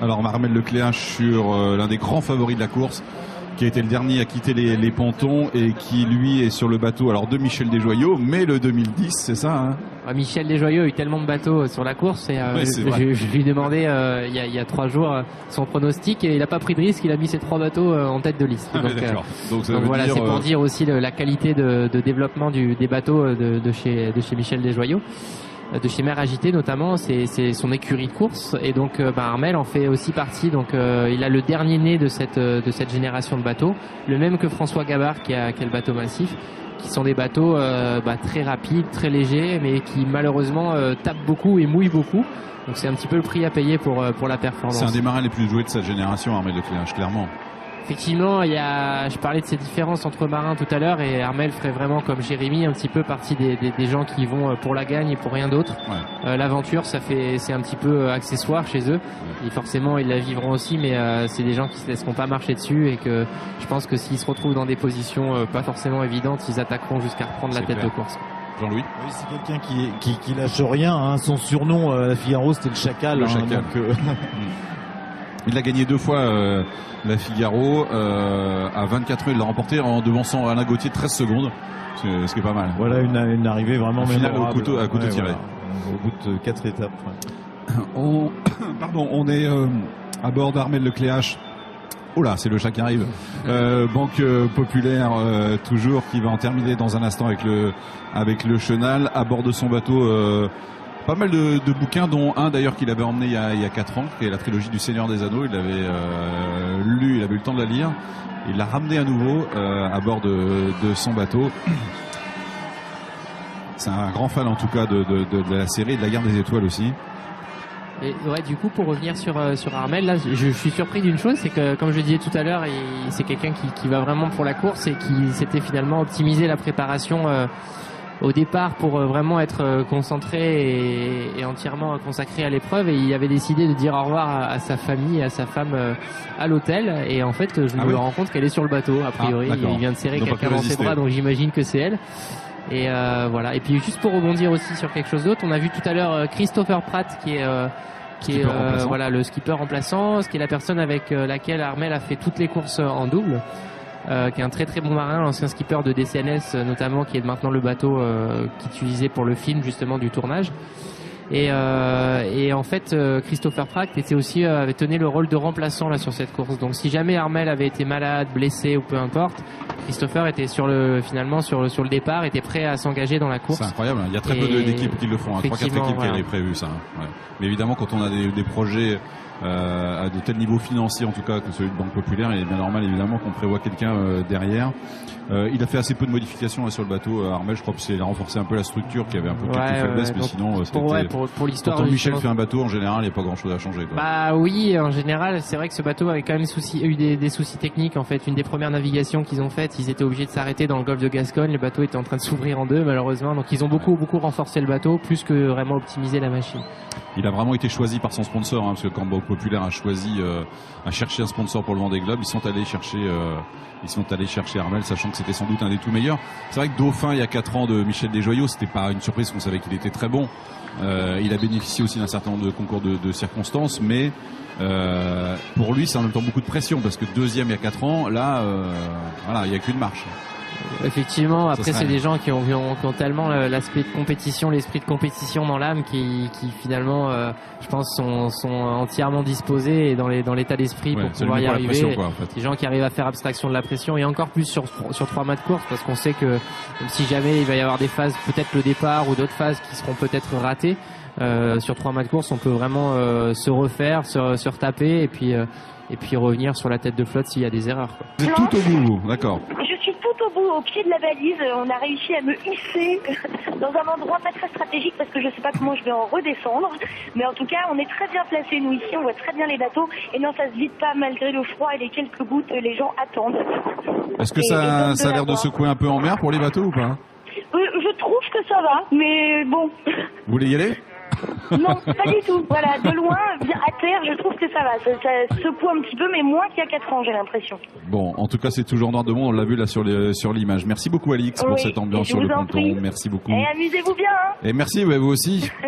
Alors Armel Lecléache sur l'un des grands favoris de la course, qui a été le dernier à quitter les pontons et qui lui est sur le bateau alors de Michel Desjoyaux, mais le 2010, c'est ça hein? Michel Desjoyaux a eu tellement de bateaux sur la course et je lui demandais il y a 3 jours son pronostic et il n'a pas pris de risque, il a mis ses 3 bateaux en tête de liste. Donc voilà, c'est pour dire aussi la qualité de développement des bateaux de chez Michel Desjoyaux. De chez Mer Agitée notamment, c'est son écurie de course et donc Armel en fait aussi partie. Donc il a le dernier né de cette génération de bateaux, le même que François Gabard qui a le bateau massif, qui sont des bateaux très rapides, très légers, mais qui malheureusement tapent beaucoup et mouillent beaucoup. Donc c'est un petit peu le prix à payer pour la performance. C'est un des marins les plus joués de cette génération, Armel Lecléache, clairement. Effectivement, je parlais de ces différences entre marins tout à l'heure et Armel ferait vraiment comme Jérémy un petit peu partie des gens qui vont pour la gagne et pour rien d'autre. Ouais. L'aventure, c'est un petit peu accessoire chez eux. Ouais. Et forcément, ils la vivront aussi, mais c'est des gens qui se laisseront pas marcher dessus et que je pense que s'ils se retrouvent dans des positions pas forcément évidentes, ils attaqueront jusqu'à reprendre la tête de course. Jean-Louis. Oui, c'est quelqu'un qui lâche rien. Hein. Son surnom à la Figaro, c'était le Chacal. Le Chacal. Il a gagné 2 fois la Figaro à 24 heures, il l'a remporté en devançant Alain Gauthier 13 secondes, ce qui est pas mal. Voilà une arrivée vraiment mémorable. À couteau tiré. Voilà. Au bout de 4 étapes. Ouais. On est à bord d'Armel Lecléache. Oh là, c'est le chat qui arrive. Banque Populaire toujours, qui va en terminer dans un instant avec le Chenal à bord de son bateau. Pas mal de bouquins, dont un d'ailleurs qu'il avait emmené il y a 4 ans, qui est la trilogie du Seigneur des Anneaux. Il l'avait lu, il avait eu le temps de la lire. Il l'a ramené à nouveau à bord de son bateau. C'est un grand fan en tout cas de la série et de la Guerre des Étoiles aussi. Et ouais, du coup, pour revenir sur Armel, là, je suis surpris d'une chose, c'est que, comme je disais tout à l'heure, c'est quelqu'un qui va vraiment pour la course et qui s'était finalement optimisé la préparation au départ pour vraiment être concentré et entièrement consacré à l'épreuve, et il avait décidé de dire au revoir à sa famille et à sa femme à l'hôtel, et en fait je me rends compte qu'elle est sur le bateau a priori. Il vient de serrer quelqu'un dans ses bras, donc j'imagine que c'est elle. Et voilà. Et puis juste pour rebondir aussi sur quelque chose d'autre, on a vu tout à l'heure Christopher Pratt qui est voilà, le skipper remplaçant, ce qui est la personne avec laquelle Armel a fait toutes les courses en double. Qui est un très très bon marin, l'ancien skipper de DCNS notamment, qui est maintenant le bateau qu'il utilisait pour le film justement du tournage. Et en fait, Christopher Pratt avait tenu le rôle de remplaçant là sur cette course. Donc si jamais Armel avait été malade, blessé ou peu importe, Christopher était finalement sur le départ, était prêt à s'engager dans la course. C'est incroyable, il y a très peu d'équipes qui le font, 3-4 équipes qui avaient prévu ça. Ouais. Mais évidemment, quand on a des projets à de tels niveaux financiers, en tout cas que celui de Banque Populaire, il est bien normal évidemment qu'on prévoit quelqu'un derrière. Il a fait assez peu de modifications sur le bateau. Armel, je crois que c'est renforcé un peu la structure qui avait un peu quelques faiblesses, mais sinon pour l'histoire. Quand Michel fait un bateau, en général, il n'y a pas grand chose à changer, quoi. Bah oui, en général, c'est vrai que ce bateau avait quand même eu des soucis techniques. En fait, une des premières navigations qu'ils ont faites, ils étaient obligés de s'arrêter dans le golfe de Gascogne. Le bateau était en train de s'ouvrir en deux, malheureusement. Donc ils ont beaucoup renforcé le bateau, plus que vraiment optimiser la machine. Il a vraiment été choisi par son sponsor, parce que quand Banque Populaire a cherché un sponsor pour le Vendée Globe, ils sont allés chercher Armel, sachant que c'était sans doute un des tout meilleurs. C'est vrai que Dauphin il y a 4 ans de Michel Desjoyaux, c'était pas une surprise, qu'on savait qu'il était très bon. Il a bénéficié aussi d'un certain nombre de concours de circonstances, mais pour lui c'est en même temps beaucoup de pression, parce que deuxième il y a 4 ans, là voilà, il n'y a qu'une marche. Effectivement, après c'est des gens qui ont tellement l'aspect de compétition, l'esprit de compétition dans l'âme, qui finalement, je pense, sont entièrement disposés et dans l'état d'esprit pour pouvoir y arriver. Pression, quoi, en fait. Des gens qui arrivent à faire abstraction de la pression, et encore plus sur 3 mâts de course, parce qu'on sait que même si jamais il va y avoir des phases, peut-être le départ ou d'autres phases qui seront peut-être ratées, sur 3 mâts de course, on peut vraiment se refaire, se retaper, et puis revenir sur la tête de flotte s'il y a des erreurs, quoi. Vous êtes tout au bout, d'accord. Au pied de la balise, on a réussi à me hisser dans un endroit pas très stratégique, parce que je sais pas comment je vais en redescendre, mais en tout cas on est très bien placés nous ici, on voit très bien les bateaux, et non, ça se vide pas malgré le froid et les quelques gouttes, les gens attendent. Est-ce que ça a l'air de secouer un peu en mer pour les bateaux ou pas? Je trouve que ça va, mais bon. Vous voulez y aller? Non, pas du tout. Voilà, de loin, bien à terre, je trouve que ça va. Ça secoue un petit peu, mais moins qu'il y a 4 ans, j'ai l'impression. Bon, en tout cas, c'est toujours noir de monde. On l'a vu là sur l'image. Merci beaucoup, Alix, pour cette ambiance sur le ponton. Merci beaucoup. Et amusez-vous bien. Hein. Et merci, vous aussi.